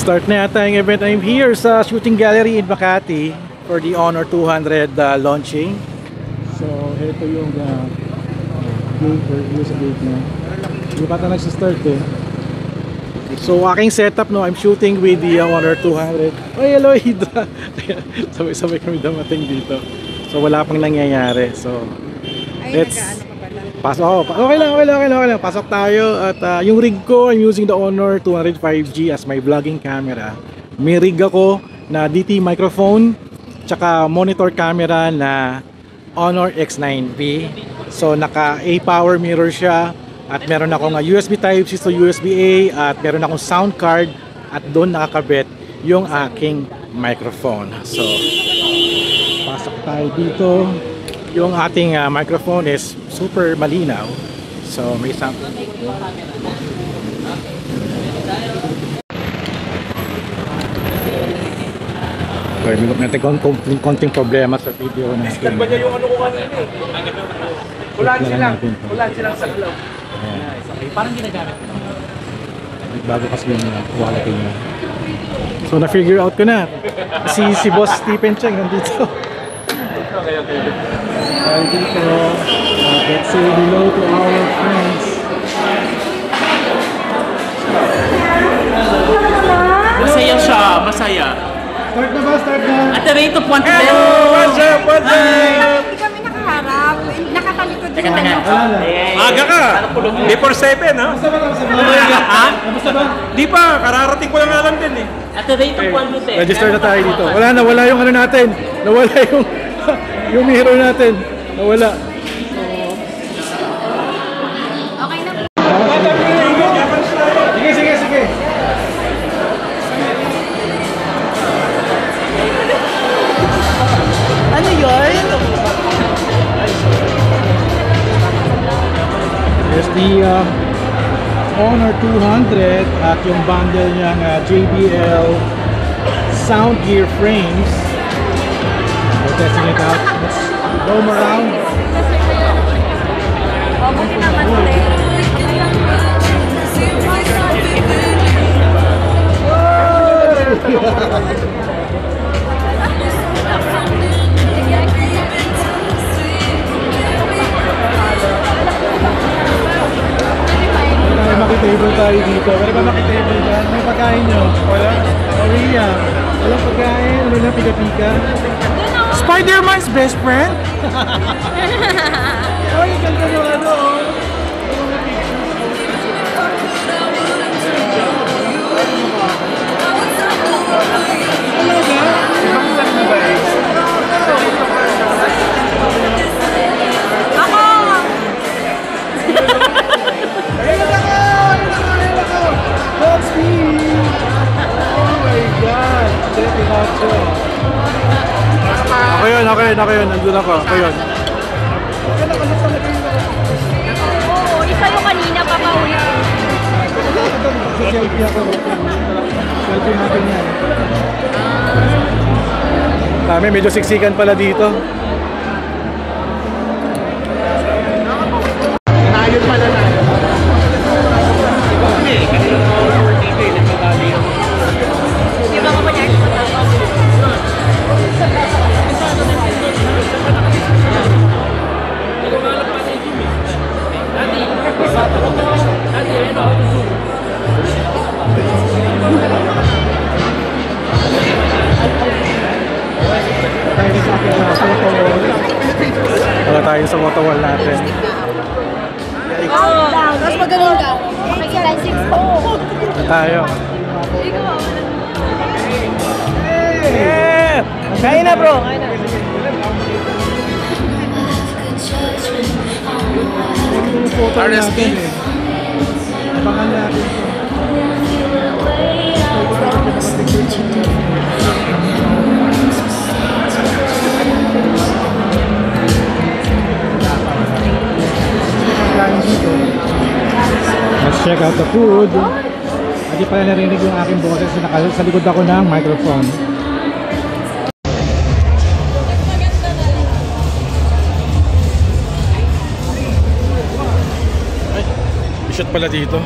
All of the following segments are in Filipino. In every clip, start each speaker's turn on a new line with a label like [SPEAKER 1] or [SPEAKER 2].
[SPEAKER 1] Start na yata yung event. I'm here sa shooting gallery in Makati for the Honor 200 launching. So, ito yung gate or use a gate na. Hindi pa ito nagsistart eh. So, aking setup, no, I'm shooting with the Honor 200. Ay, hello, Hydra! Sabay-sabay kami damating dito. So, wala pang nangyayari. So, let's... Pasok. Okay lang. Pasok tayo at yung rig ko, I'm using the Honor 200 5G as my vlogging camera. May rig ako na DT microphone tsaka monitor camera na Honor X9V. So naka A power mirror siya at meron akong USB Type-C to USB-A at meron akong sound card at doon nakakabit yung aking microphone. So pasok tayo dito. Yung ating microphone is super malinaw. So may sample. Okay, minok natin konting problema sa video natin.
[SPEAKER 2] Discard ba niya yung ano ko kanina eh? Ulan silang sa galaw.
[SPEAKER 1] Okay, parang ginagamit. Bago kasi yung quality niya. So na-figure out ko na. Si Boss Stephen Cheng nandito.
[SPEAKER 2] Okay.
[SPEAKER 1] Dito, let's say hello to our friends.
[SPEAKER 3] Masaya siya, masaya.
[SPEAKER 1] Start na?
[SPEAKER 3] At the rate of 1 to 10.
[SPEAKER 2] Hello! What's up?
[SPEAKER 4] Hindi kami nakaharap. Nakatalikod yung ano.
[SPEAKER 2] Aga ka! Before 7, ha?
[SPEAKER 3] Ha?
[SPEAKER 2] Di pa, kararating ko lang alam din eh.
[SPEAKER 3] At the rate of 1 to 10.
[SPEAKER 1] Register na tayo dito. Wala yung ano natin. Nawala yung mirror natin. Nawala.
[SPEAKER 4] Okay na.
[SPEAKER 1] Sige.
[SPEAKER 4] Ano yun?
[SPEAKER 1] There's the Honor 200 at yung bundle niyang JBL sound gear frames. We're testing it out. Let's roam around.
[SPEAKER 4] Buti naman ulit.
[SPEAKER 1] May makitable tayo dito. Wala ba makitable dyan? May pagkain nyo? Wala? Maria, walang pagkain? Ano na, pika-pika?
[SPEAKER 2] Spider-Man's best friend?
[SPEAKER 1] Ay, ganda mo ano, oh. Ako yun, nandun ako. Ako yun.
[SPEAKER 4] Oo, isa yung kanina pa paulit.
[SPEAKER 1] Selfie ako. Selfie natin yan. Dami, medyo siksikan pala dito.
[SPEAKER 2] Nayon pala na.
[SPEAKER 4] Di ba kapag yan?
[SPEAKER 1] Wala tayo sa photo wall natin.
[SPEAKER 4] Tapos pag ganun ka, makikita yung 6 po.
[SPEAKER 1] Wala tayo.
[SPEAKER 2] Kain na bro, kain na.
[SPEAKER 1] RSP? Abangan natin. Let's check out the food. Hindi pala narinig yung aking boses sa likod ako ng microphone. Ay, shot pala dito.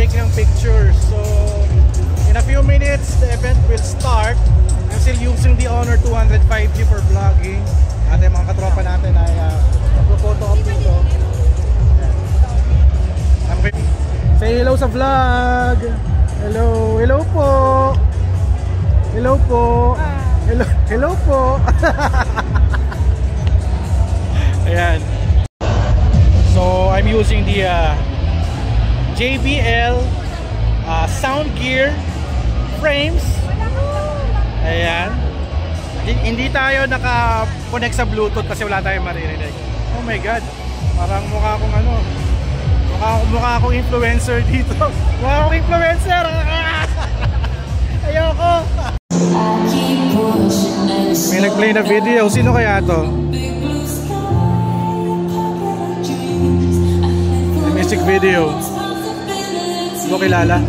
[SPEAKER 1] take ng pictures. So, in a few minutes, the event will start. I'm still using the Honor 200 5G for vlogging. At yung mga katropa natin ay mag-photo up dito. Say hello sa vlog! Hello! Hello po! Hello po! Hello, hello po! Ayan. So, I'm using the JBL sound gear frames. Ayan. Hindi tayo naka-connect sa Bluetooth kasi wala tayong maririnig. Oh my God. Parang mukha akong ano. Mukha akong influencer dito. Mukha akong influencer. Ayoko. May nag-play na video. Sino kaya to? Music video. Hindi ko kilala.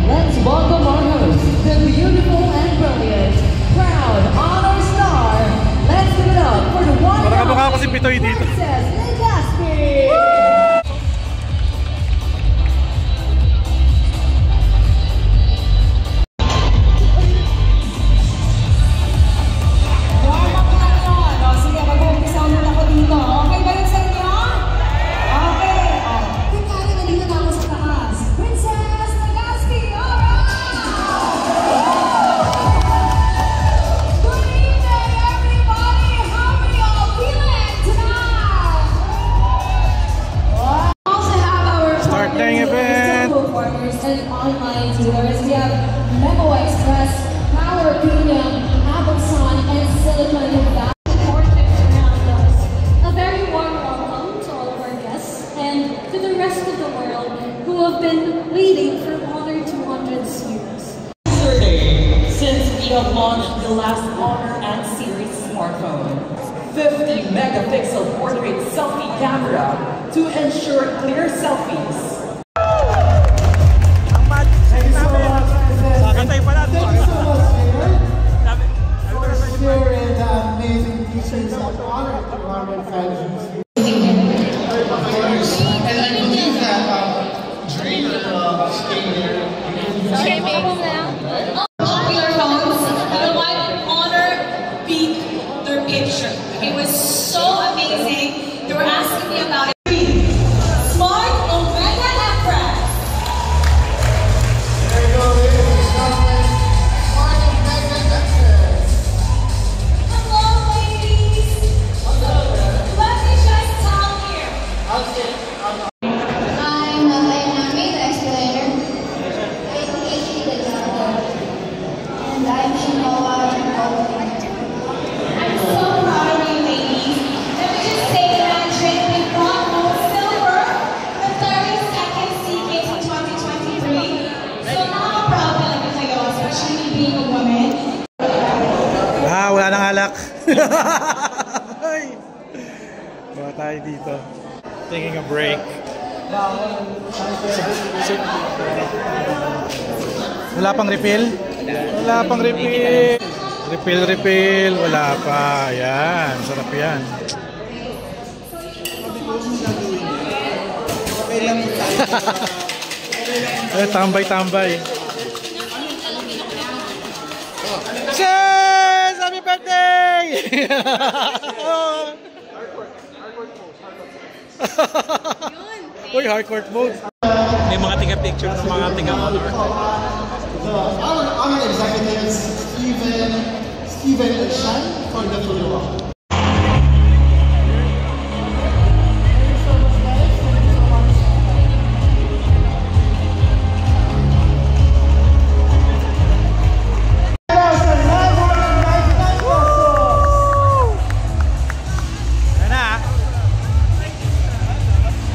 [SPEAKER 5] Let's welcome our host, the beautiful and brilliant, proud honor star. Let's give it up for the one and
[SPEAKER 1] Parang kamukha ko si
[SPEAKER 5] only
[SPEAKER 1] Pitoy dito.
[SPEAKER 5] Princess Legaspi. Sige, mag-umpisa ulit ako dito. Okay ba yun sa inyo? Okay. Kunyari, nandito na ako sa taas. Princess Legaspi, good evening, everybody. How are y'all feeling tonight? We also have our
[SPEAKER 1] Start the event.
[SPEAKER 5] partners and online dealers. We have Memo Express, Power Premium, Amazon, and Silicon Valley.
[SPEAKER 6] A very warm welcome to all of our guests and to the rest of the world who have been waiting for Honor 200 series.
[SPEAKER 7] Yesterday, since we have launched the last Honor and Series smartphone, 50 megapixel portrait selfie camera to ensure clear selfies.
[SPEAKER 2] Sakantay pa natin.
[SPEAKER 8] Thank you so much, Mayor, for sharing the amazing features of Honor 205G. And I believe that Drake staying there.
[SPEAKER 5] Popular phones, you know what? Honor beat their picture. It was so amazing. They were asking me about it. Smart Omega Express.
[SPEAKER 8] There you go, ladies and gentlemen. Smart Omega Express.
[SPEAKER 5] Hello, ladies. Let me just tell you.
[SPEAKER 9] I'm Amanda Escalator, I'm PhD the Java, and I'm Shinoa Jacob.
[SPEAKER 5] I'm so proud of you, ladies. Let me just say that we brought home silver the 32nd SEA Games in 2023. So nakaka-proud talaga kayo, especially being a woman.
[SPEAKER 1] Wala nang alak. Bawa tayo dito. Taking a break. Wala pang refill? Wala pang refill. Refill. Wala pa. Ayan. Sarap yan. Tambay. Cheers! Happy birthday! Uy, hardcore mode.
[SPEAKER 2] May mga tiga-picture ng mga tiga-honor.
[SPEAKER 8] The honor executives, Steven and Shan, for the photo.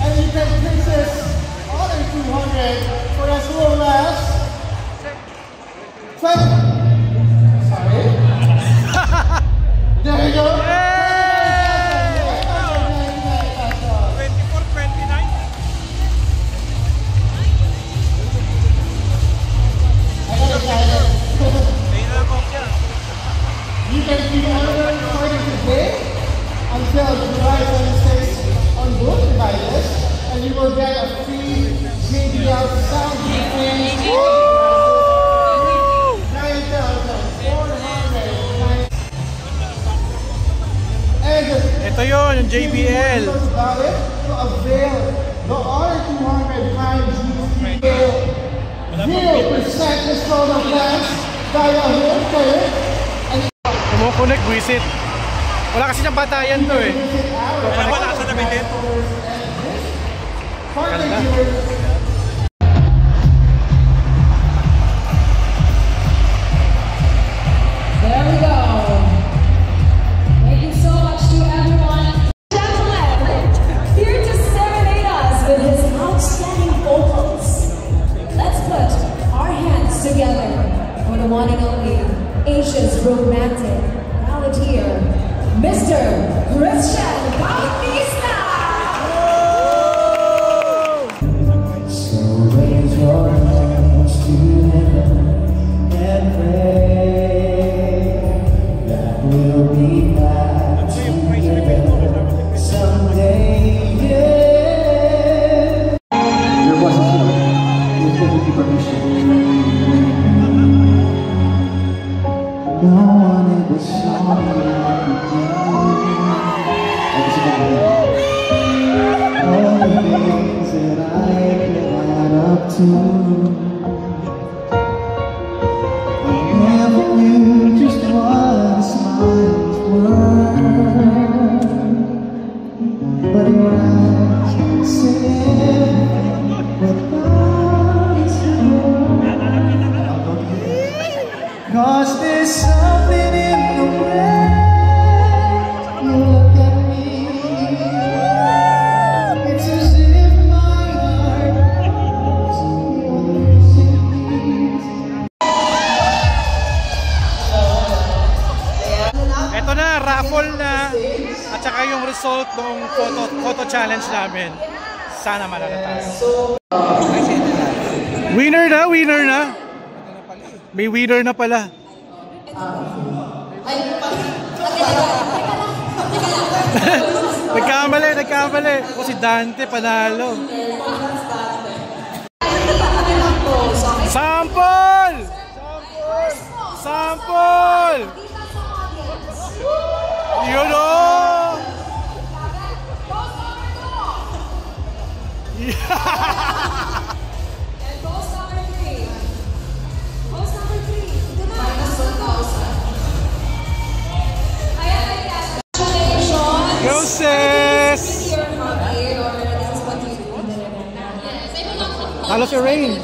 [SPEAKER 8] And you can Princess Honor 200 for as low as 20. Sorry. There you go. You can be ordered starting today until July 26th on both devices, and you will get a free JBL sound system.
[SPEAKER 1] Ito yun, yung JBL.
[SPEAKER 8] To avail the Honor 200 High GC 0% installment plans via home credit.
[SPEAKER 1] Kumukunik, visit. Wala kasi ng batayan to eh.
[SPEAKER 2] Wala sa nabitin.
[SPEAKER 1] Ganda.
[SPEAKER 7] There we go. Thank you so much to everyone. Gentlemen, here to serenade us with his outstanding vocals. Let's put our hands together for the one and only Asia's romantic balladeer, Mr. Christian Bautista.
[SPEAKER 8] So raise your hands to heaven and pray that we'll be back together someday. Yeah. Your boss is here. He's going to give permission. No one ever saw me like you do. All the things that I could add up to. I never knew just what a smile's worth. But your eyes say without a 'cause there's something in the way you look at me. It's as if my heart knows you're missing me.
[SPEAKER 1] Ito na, raffle na. At saka yung result ng photo challenge namin. Sana manalo tayo. Winner na, winner na. May winner na pala. Nagkamali. O si Dante panalo. Sample! Sample! Yun o! Go sis! Halos yung rain.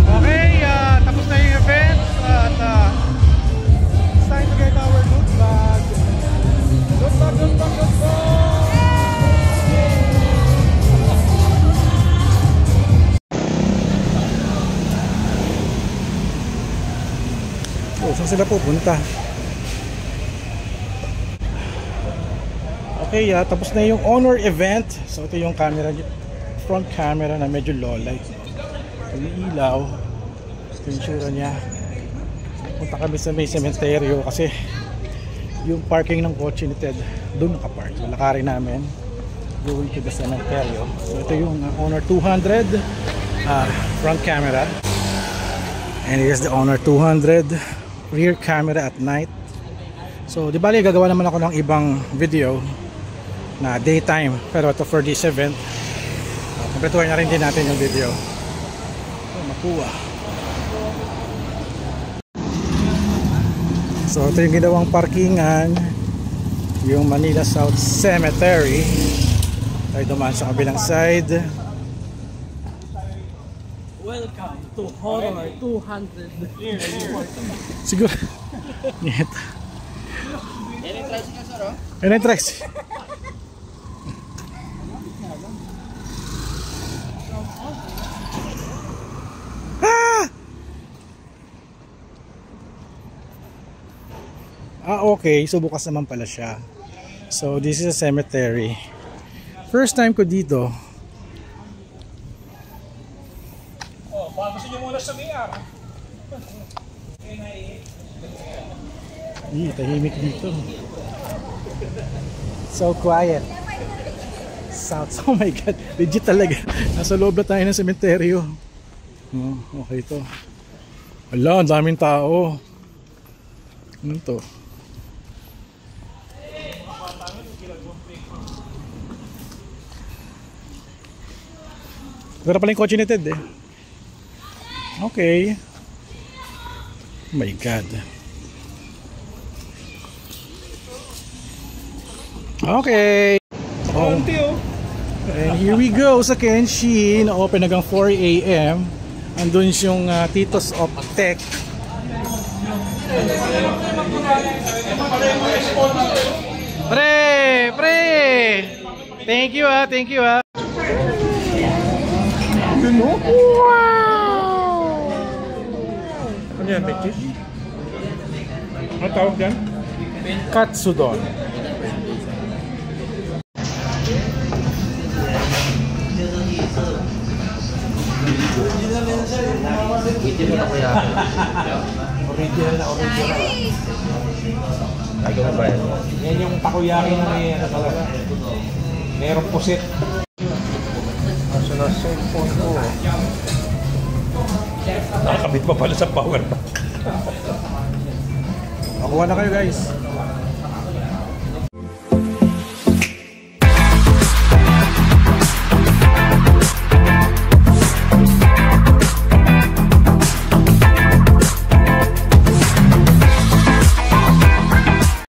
[SPEAKER 1] Okay, tapos na yung event at it's time to get our loot bag. Loot bag. Oh, saan sila pupunta? Okay, tapos na yung honor event. So ito yung camera, front camera na medyo low light. Yung ilaw. Ito yung tsura niya. Punta kami sa may cementerio kasi yung parking ng kotse ni Ted doon nakapark. So lakarin namin going to the cementerio. So ito yung Honor 200 front camera. And here's the Honor 200 rear camera at night. So di bali gagawa naman ako ng ibang video na daytime, pero ito for this event kompletuhan na rin din natin yung video. Makuha. So ito yung ginawang parkingan, yung Manila South Cemetery. Tayo dumaan sa kabilang side.
[SPEAKER 3] Welcome to Honor 200.
[SPEAKER 1] Siguro nito. Entrance. Okay. So bukas naman pala siya. So this is a cemetery. First time ko dito.
[SPEAKER 2] Oh, baka gusto nyo muna sa VR.
[SPEAKER 1] Tahimik dito. So quiet. Sounds, oh my god, legit talaga. Nasa loob na tayo ng sementeryo. Oh, okay to. Wala, ang daming tao. Ano to? Pero pala yung kotse ni Ted eh. Okay. Oh my god. Okay. Oh. And here we go sa Kenshin. Open hanggang 4 AM. Andun yung Titos of Tech. Pre! Thank you thank you Wow!
[SPEAKER 2] Ano yan, Becky? Ano tawag yan?
[SPEAKER 1] Katsudon.
[SPEAKER 2] Original na original. Ano ba yan? Yan yung takoyaki na may ano talaga. Merong pusit. Nasa na cellphone ko. Nakakabit pa pala sa power bank.
[SPEAKER 1] Makuha na kayo guys.